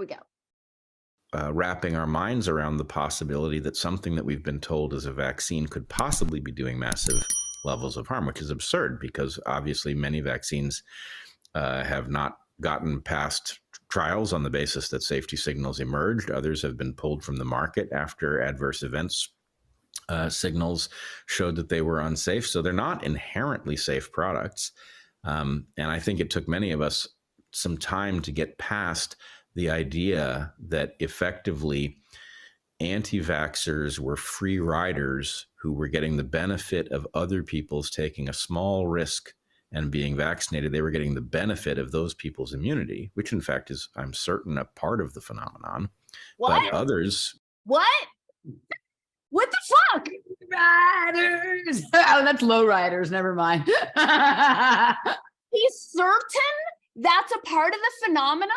we go. Wrapping our minds around the possibility that something that we've been told is a vaccine could possibly be doing massive levels of harm, which is absurd because obviously many vaccines have not gotten past trials on the basis that safety signals emerged. Others have been pulled from the market after adverse events signals showed that they were unsafe. So they're not inherently safe products. And I think it took many of us some time to get past the idea that effectively anti-vaxxers were free riders who were getting the benefit of other people's taking a small risk and being vaccinated. They were getting the benefit of those people's immunity, which in fact is, I'm certain, a part of the phenomenon. What? But others... What? What the fuck? Riders. Oh, that's low riders. Never mind. He's certain that's a part of the phenomenon?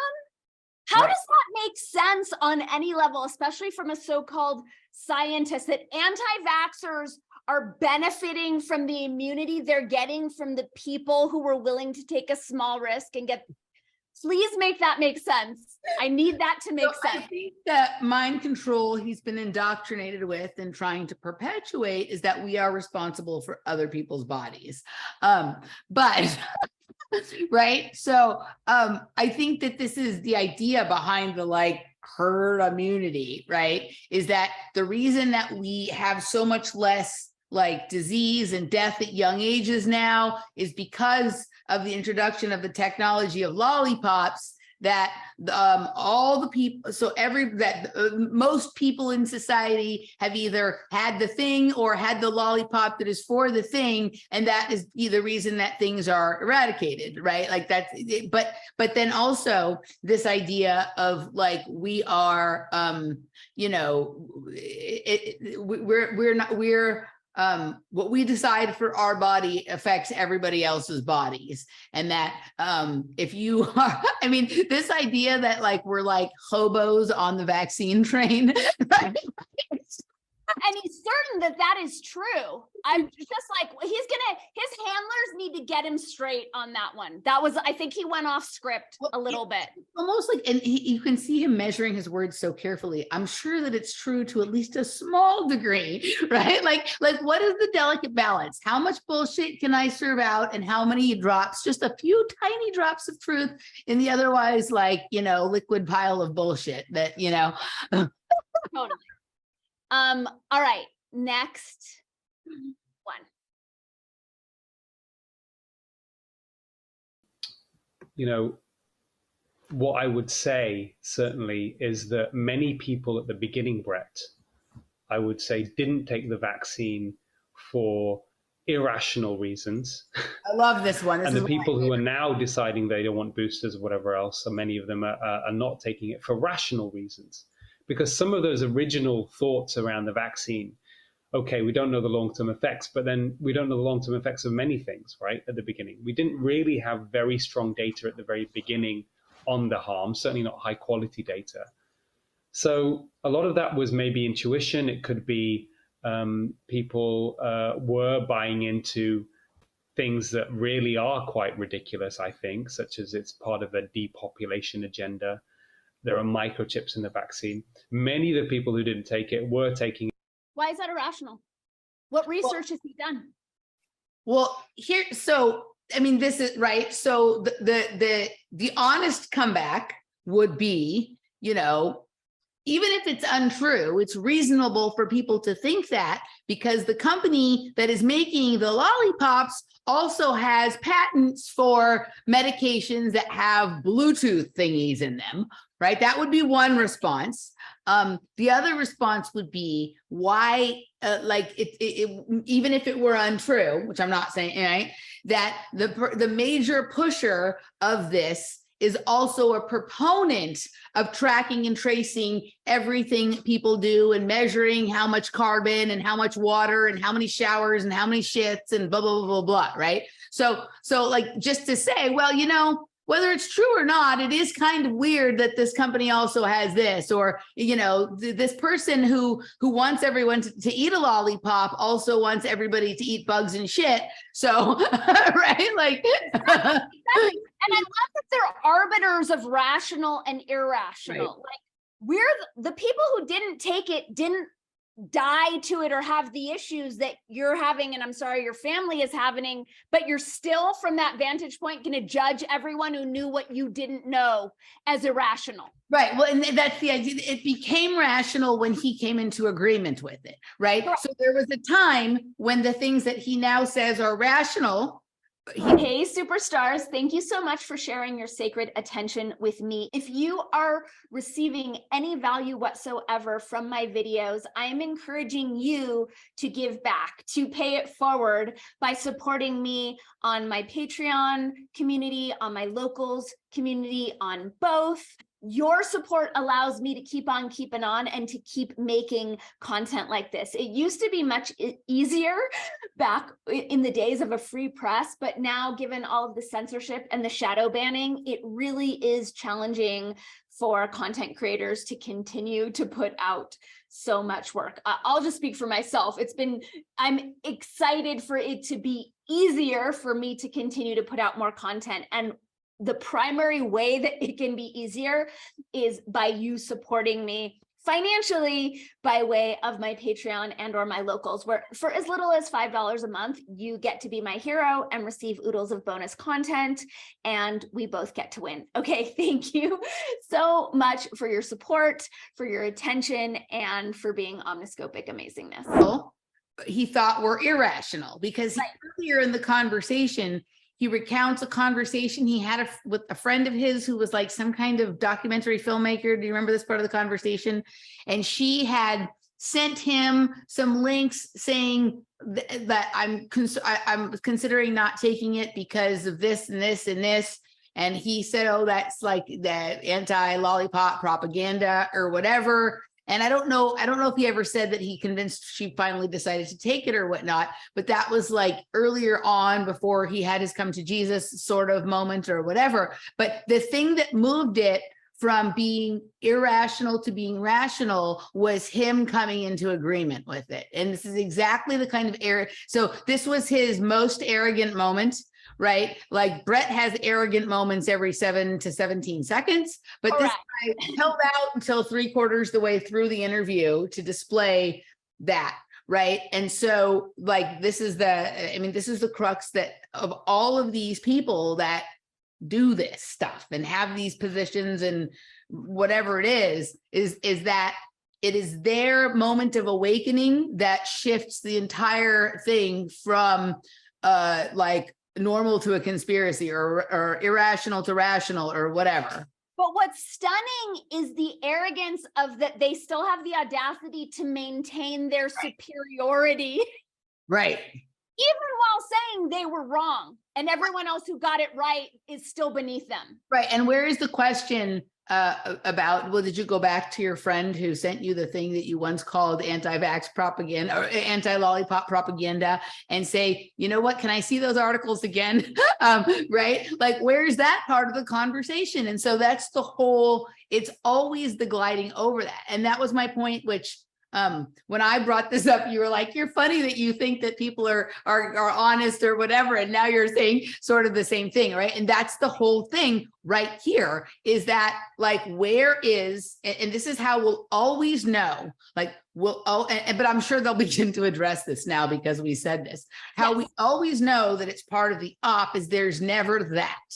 How does that make sense on any level, especially from a so-called scientist, that anti-vaxxers are benefiting from the immunity they're getting from the people who were willing to take a small risk and get... Please make that make sense. I need that to make sense. I think that mind control he's been indoctrinated with and trying to perpetuate is that we are responsible for other people's bodies. But right. So I think that this is the idea behind the like herd immunity, right? Is that the reason that we have so much less like disease and death at young ages now is because of the introduction of the technology of lollipops, that all the people, so most people in society have either had the thing or had the lollipop that is for the thing, and that is the reason that things are eradicated, right? Like that's, but then also this idea of like we are, what we decide for our body affects everybody else's bodies. And that if you are, I mean, this idea that like we're like hobos on the vaccine train, right? And he's certain that that is true. I'm just like, his handlers need to get him straight on that one. That was, I think he went off script a little bit. Almost like, and you can see him measuring his words so carefully. I'm sure that it's true to at least a small degree, right? Like what is the delicate balance? How much bullshit can I serve out and how many drops, just a few tiny drops of truth in the otherwise like, liquid pile of bullshit that, Totally. All right, next one. What I would say certainly is that many people at the beginning, Brett, I would say didn't take the vaccine for irrational reasons. I love this one. And the people who are now deciding they don't want boosters or whatever else, so many of them are not taking it for rational reasons. Because some of those original thoughts around the vaccine, okay, we don't know the long-term effects, but then we don't know the long-term effects of many things, right, at the beginning. We didn't really have very strong data at the very beginning on the harm, certainly not high-quality data. So a lot of that was maybe intuition. It could be people were buying into things that really are quite ridiculous, I think, such as it's part of a depopulation agenda. There are microchips in the vaccine. Many of the people who didn't take it were taking it. Why is that irrational? What research has he done? Well, I mean, this is right. So the honest comeback would be, even if it's untrue, it's reasonable for people to think that because the company that is making the lollipops also has patents for medications that have Bluetooth thingies in them, right? That would be one response. The other response would be why, even if it were untrue, which I'm not saying, right, that the major pusher of this is also a proponent of tracking and tracing everything people do and measuring how much carbon and how much water and how many showers and how many shits and blah, blah, blah, blah, blah, right? So like, just to say, well, whether it's true or not, it is kind of weird that this company also has this, or, this person who wants everyone to eat a lollipop also wants everybody to eat bugs and shit. So, right? Like, And I love that they're arbiters of rational and irrational. Like we're the people who didn't take it, didn't die to it or have the issues that you're having, and I'm sorry your family is having, but you're still from that vantage point going to judge everyone who knew what you didn't know as irrational. Right. Well, and that's the idea. It became rational when he came into agreement with it, right? Correct. So there was a time when the things that he now says are rational. Hey, superstars, thank you so much for sharing your sacred attention with me. If you are receiving any value whatsoever from my videos, I am encouraging you to give back, to pay it forward by supporting me on my Patreon community, on my locals community, on both. Your support allows me to keep on keeping on and to keep making content like this. It used to be much easier back in the days of a free press, but now given all of the censorship and the shadow banning, it really is challenging for content creators to continue to put out so much work. I'll just speak for myself. I'm excited for it to be easier for me to continue to put out more content. And the primary way that it can be easier is by you supporting me financially by way of my Patreon and or my locals, where for as little as $5 a month, you get to be my hero and receive oodles of bonus content, and we both get to win. Okay, thank you so much for your support, for your attention, and for being omniscopic amazingness. He thought were irrational because earlier in the conversation, he recounts a conversation he had with a friend of his who was like some kind of documentary filmmaker. Do you remember this part of the conversation? And she had sent him some links saying that I'm considering not taking it because of this and this and this. And he said, oh, that's like that anti-lollipop propaganda or whatever. And I don't know if he ever said that he convinced she finally decided to take it or whatnot, but that was like earlier on before he had his come to Jesus sort of moment or whatever. But the thing that moved it from being irrational to being rational was him coming into agreement with it. And this is exactly the kind of error. So this was his most arrogant moment, right? Like Brett has arrogant moments every 7 to 17 seconds, but Correct. This guy held out until 3/4 the way through the interview to display that, right? And so like, this is the crux that of all of these people that do this stuff and have these positions and whatever it is that it is their moment of awakening that shifts the entire thing from like normal to a conspiracy or irrational to rational or whatever. But what's stunning is the arrogance of that they still have the audacity to maintain their superiority. Right. Even while saying they were wrong and everyone else who got it right is still beneath them. Right. And where is the question about, well, did you go back to your friend who sent you the thing that you once called anti-vax propaganda or anti-lollipop propaganda and say, you know what, can I see those articles again? Right? Like, where's that part of the conversation? And so that's the whole, it's always the gliding over that. And that was my point, which when I brought this up, you were like, you're funny that you think that people are honest or whatever. And now you're saying sort of the same thing, right? And that's the whole thing right here is that like, where is, and this is how we'll always know, like, but I'm sure they'll begin to address this now because we said this, how we always know that it's part of the op is there's never that,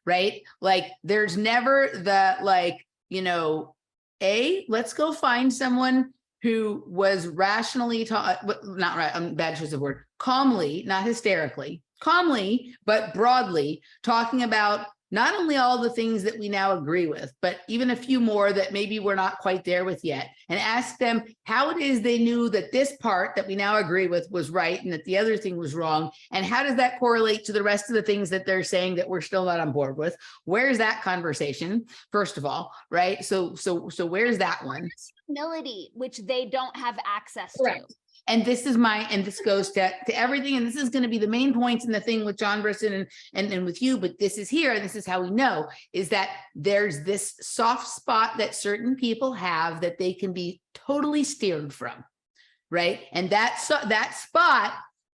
right? Like there's never the, like, you know, let's go find someone who was rationally taught, not right, bad choice of word, calmly, not hysterically, calmly, but broadly talking about not only all the things that we now agree with, but even a few more that maybe we're not quite there with yet, and ask them how it is they knew that this part that we now agree with was right and that the other thing was wrong, and how does that correlate to the rest of the things that they're saying that we're still not on board with? Where's that conversation, first of all, right? So where's that one? Humility, which they don't have access Correct. to. And this is this goes to everything. And this is going to be the main points in the thing with John Brisson and with you, but this is here. And this is how we know is that there's this soft spot that certain people have that they can be totally steered from. Right. And that spot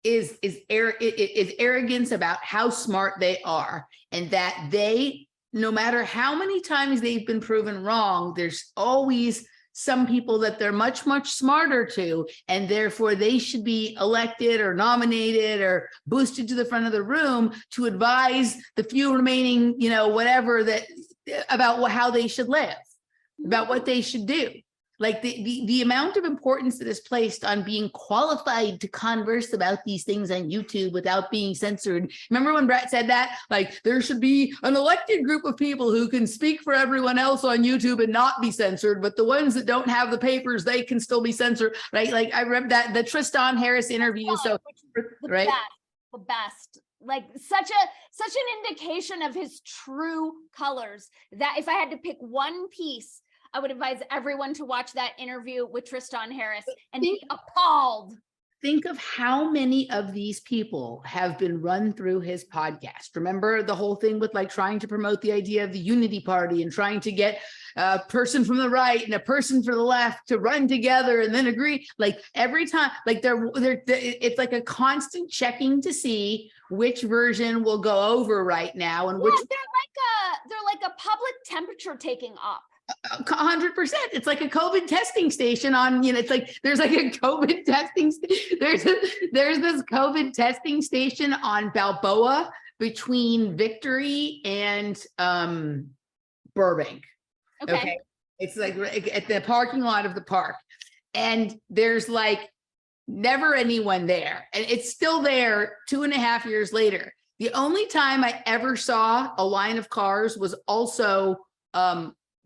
is arrogance about how smart they are, and that they, no matter how many times they've been proven wrong, there's always some people that they're much, much smarter to, and therefore they should be elected or nominated or boosted to the front of the room to advise the few remaining, you know, whatever that about how they should live, about what they should do. Like the amount of importance that is placed on being qualified to converse about these things on YouTube without being censored. Remember when Brett said that? Like, there should be an elected group of people who can speak for everyone else on YouTube and not be censored, but the ones that don't have the papers, they can still be censored, right? Like, I read that, the Tristan Harris interview. So, right? The best. Like such an indication of his true colors, that if I had to pick one piece, I would advise everyone to watch that interview with Tristan Harris and be appalled. Think of how many of these people have been run through his podcast. Remember the whole thing with like trying to promote the idea of the unity party and trying to get a person from the right and a person from the left to run together and then agree. Like every time, like it's like a constant checking to see which version will go over right now and which they're like a public temperature taking up. 100%. It's like a COVID testing station on, you know, it's like there's like a COVID testing. There's this COVID testing station on Balboa between Victory and Burbank. Okay. It's like at the parking lot of the park. And there's like never anyone there. And it's still there 2.5 years later. The only time I ever saw a line of cars was also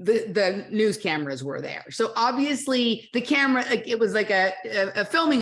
the news cameras were there. So obviously the camera, like, it was like a filming